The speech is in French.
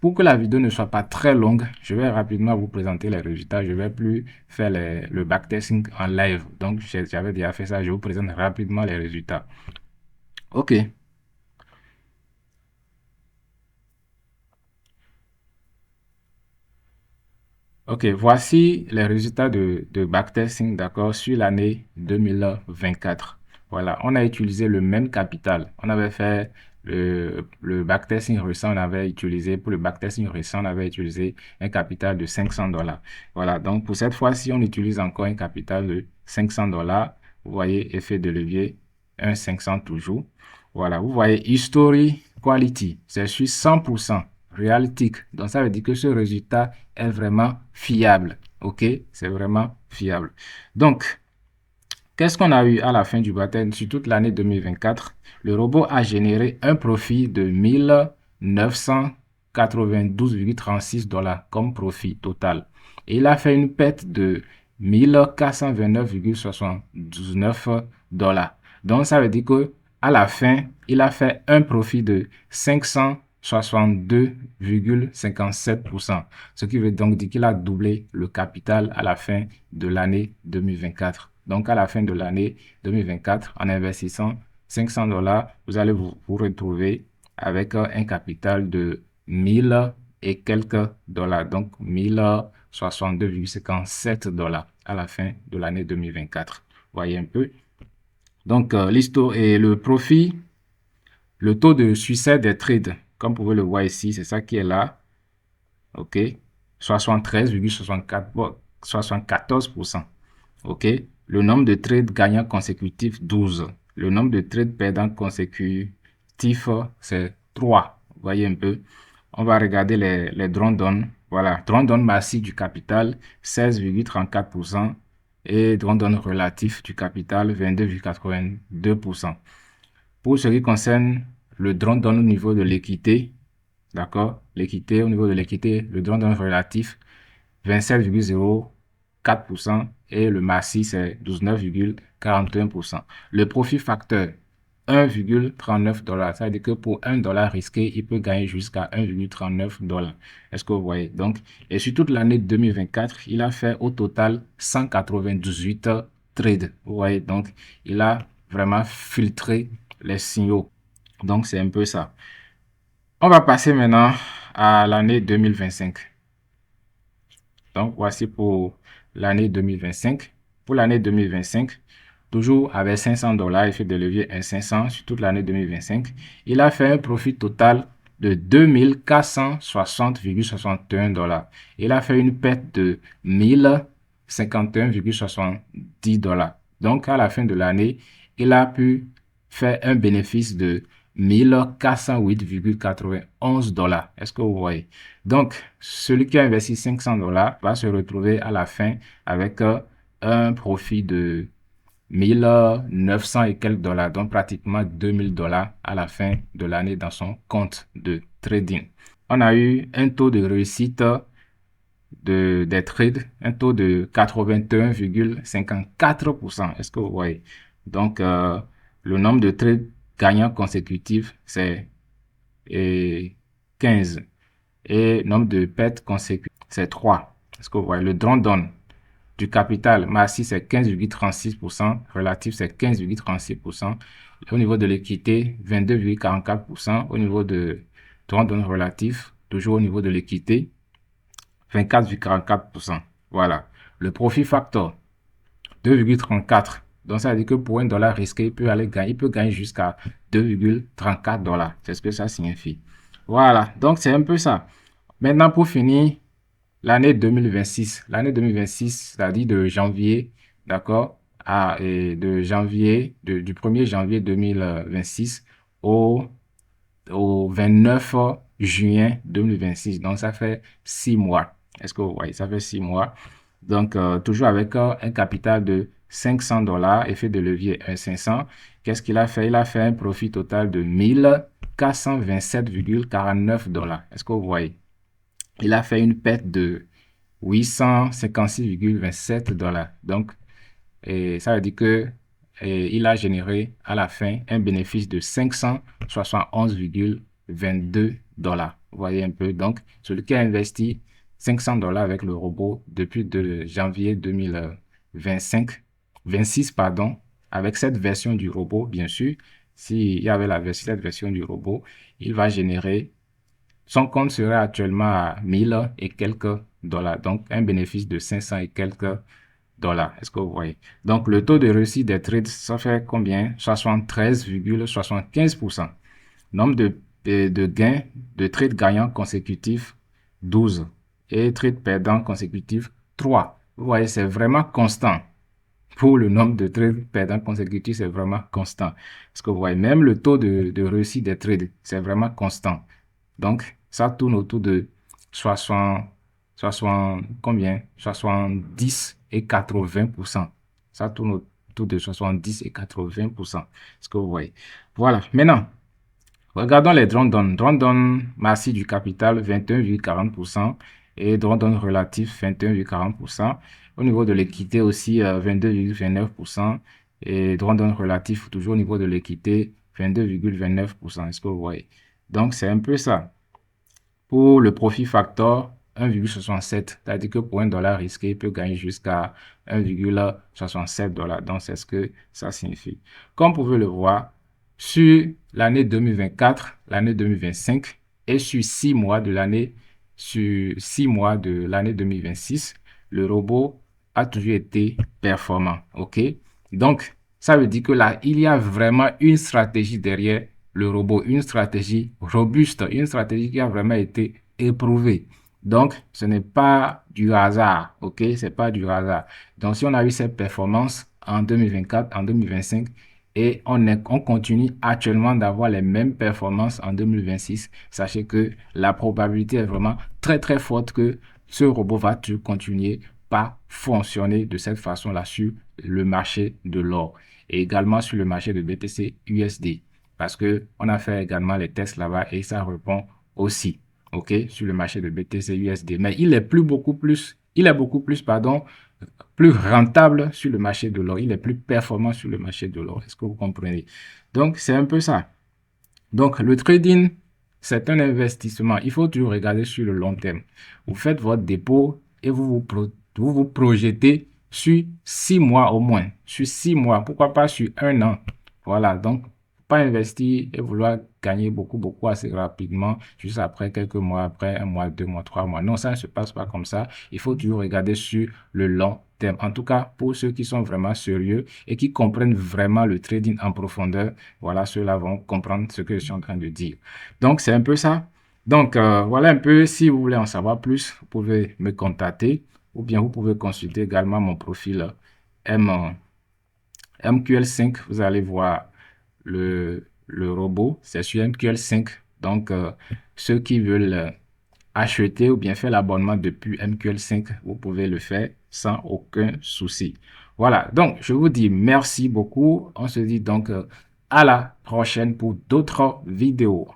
Pour que la vidéo ne soit pas très longue, je vais rapidement vous présenter les résultats. Je ne vais plus faire le backtesting en live. Donc, j'avais déjà fait ça. Je vous présente rapidement les résultats. OK. OK, voici les résultats de backtesting, d'accord, sur l'année 2024. Voilà, on a utilisé le même capital. On avait fait le backtesting récent, pour le backtesting récent, on avait utilisé un capital de $500. Voilà, donc pour cette fois-ci, on utilise encore un capital de $500. Vous voyez, effet de levier, 1,500 toujours. Voilà, vous voyez, History Quality, c'est sur 100%. Realtic. Donc, ça veut dire que ce résultat est vraiment fiable. OK? C'est vraiment fiable. Donc, qu'est-ce qu'on a eu à la fin du baptême sur toute l'année 2024? Le robot a généré un profit de 1992,36 $ comme profit total. Et il a fait une perte de 1429,79 $. Donc, ça veut dire que à la fin, il a fait un profit de 562,57%. Ce qui veut donc dire qu'il a doublé le capital à la fin de l'année 2024. Donc, à la fin de l'année 2024, en investissant $500, vous allez vous retrouver avec un capital de 1000 et quelques dollars. Donc, 1062,57 $ à la fin de l'année 2024. Voyez un peu. Donc, l'histoire et le profit, le taux de succès des trades, comme vous pouvez le voir ici, c'est ça qui est là. OK. 73,74%. OK. Le nombre de trades gagnants consécutifs, 12. Le nombre de trades perdants consécutifs, c'est 3. Vous voyez un peu. On va regarder les drawdowns. Voilà. Drawdown massif du capital, 16,34%. Et drawdown relatif du capital, 22,82%. Pour ce qui concerne le drawdown au niveau de l'équité, d'accord, l'équité, au niveau de l'équité, le drawdown relatif, 27,04% et le massif, c'est 19,41%. Le profit facteur, 1,39 $. Ça veut dire que pour $1 risqué, il peut gagner jusqu'à 1,39 $. Est-ce que vous voyez? Donc, et sur toute l'année 2024, il a fait au total 198 trades. Vous voyez? Donc, il a vraiment filtré les signaux. Donc, c'est un peu ça. On va passer maintenant à l'année 2025. Donc, voici pour l'année 2025. Pour l'année 2025, toujours avec $500, effet de levier 1,500 sur toute l'année 2025, il a fait un profit total de 2460,61 $. Il a fait une perte de 1051,70 $. Donc, à la fin de l'année, il a pu faire un bénéfice de 1408,91 $. Est-ce que vous voyez? Donc, celui qui a investi $500 va se retrouver à la fin avec un profit de 1900 et quelques dollars, donc pratiquement 2000 $ à la fin de l'année dans son compte de trading. On a eu un taux de réussite des trades, un taux de 81,54%. Est-ce que vous voyez? Donc, le nombre de trades gagnants consécutifs, c'est 15. Et nombre de pertes consécutives, c'est 3. Est-ce que vous voyez? Le drawdown du capital massif, c'est 15,36%. Relatif, c'est 15,36%. Au niveau de l'équité, 22,44%. Au niveau de drawdown relatif, toujours au niveau de l'équité, 24,44%. Voilà. Le profit factor, 2,34. Donc, ça veut dire que pour $1 risqué, il peut gagner jusqu'à 2,34 $. C'est ce que ça signifie. Voilà. Donc, c'est un peu ça. Maintenant, pour finir, l'année 2026. L'année 2026, c'est-à-dire de janvier, d'accord, de janvier, du 1er janvier 2026 au 29 juin 2026. Donc, ça fait 6 mois. Est-ce que vous voyez? Ça fait 6 mois. Donc, toujours avec un capital de $500, effet de levier 1,500. Qu'est-ce qu'il a fait? Il a fait un profit total de 1427,49 $. Est-ce que vous voyez? Il a fait une perte de 856,27 $. Donc, ça veut dire que il a généré à la fin un bénéfice de 571,22 $. Vous voyez un peu. Donc, celui qui a investi $500 avec le robot depuis de janvier 2025, 26, pardon, avec cette version du robot, bien sûr, s'il y avait cette version du robot, il va générer, son compte serait actuellement à 1000 et quelques dollars. Donc, un bénéfice de 500 et quelques dollars. Est-ce que vous voyez? Donc, le taux de réussite des trades, ça fait combien? 73,75%. Nombre de gains, de trades gagnants consécutifs, 12. Et trades perdants consécutifs, 3. Vous voyez, c'est vraiment constant. Pour le nombre de trades perdants consécutifs, c'est vraiment constant. Parce que vous voyez, même le taux de réussite des trades, c'est vraiment constant. Donc, ça tourne autour de 60, 60, combien? 70 et 80%. Ça tourne autour de 70 et 80%. Ce que vous voyez. Voilà. Maintenant, regardons les drawdowns. Drawdown massif du capital, 21,40%. Et drawdown relatif, 21,40%. Au niveau de l'équité aussi, 22,29%. Et drawdown relatif, toujours au niveau de l'équité, 22,29%. Est-ce que vous voyez? Donc, c'est un peu ça. Pour le profit factor, 1,67. C'est-à-dire que pour $1 risqué, il peut gagner jusqu'à 1,67 $. Donc, c'est ce que ça signifie. Comme vous pouvez le voir, sur l'année 2024, l'année 2025 et sur 6 mois de l'année, sur 6 mois de l'année 2026, le robot a toujours été performant. OK? Donc, ça veut dire que là, il y a vraiment une stratégie derrière le robot, une stratégie robuste, une stratégie qui a vraiment été éprouvée. Donc, ce n'est pas du hasard, ok? C'est pas du hasard. Donc, si on a eu cette performance en 2024, en 2025, et on continue actuellement d'avoir les mêmes performances en 2026, sachez que la probabilité est vraiment très, très forte que ce robot va continuer par fonctionner de cette façon-là sur le marché de l'or et également sur le marché de BTC USD parce que on a fait également les tests là-bas et ça répond aussi, ok, sur le marché de BTC USD. Mais il est beaucoup plus, pardon, plus rentable sur le marché de l'or. Il est plus performant sur le marché de l'or. Est-ce que vous comprenez? Donc, c'est un peu ça. Donc, le trading, c'est un investissement. Il faut toujours regarder sur le long terme. Vous faites votre dépôt et vous projetez sur 6 mois au moins. Sur 6 mois, pourquoi pas sur 1 an. Voilà, donc, pas investir et vouloir gagner beaucoup assez rapidement, juste après quelques mois, après 1 mois, 2 mois, 3 mois. Non, ça ne se passe pas comme ça. Il faut toujours regarder sur le long terme. En tout cas, pour ceux qui sont vraiment sérieux et qui comprennent vraiment le trading en profondeur, voilà, ceux-là vont comprendre ce que je suis en train de dire. Donc, c'est un peu ça. Donc, voilà un peu, si vous voulez en savoir plus, vous pouvez me contacter ou bien vous pouvez consulter également mon profil MQL5. Vous allez voir le robot, c'est sur MQL5. Donc, ceux qui veulent acheter ou bien faire l'abonnement depuis MQL5, vous pouvez le faire sans aucun souci. Voilà, donc je vous dis merci beaucoup. On se dit donc à la prochaine pour d'autres vidéos.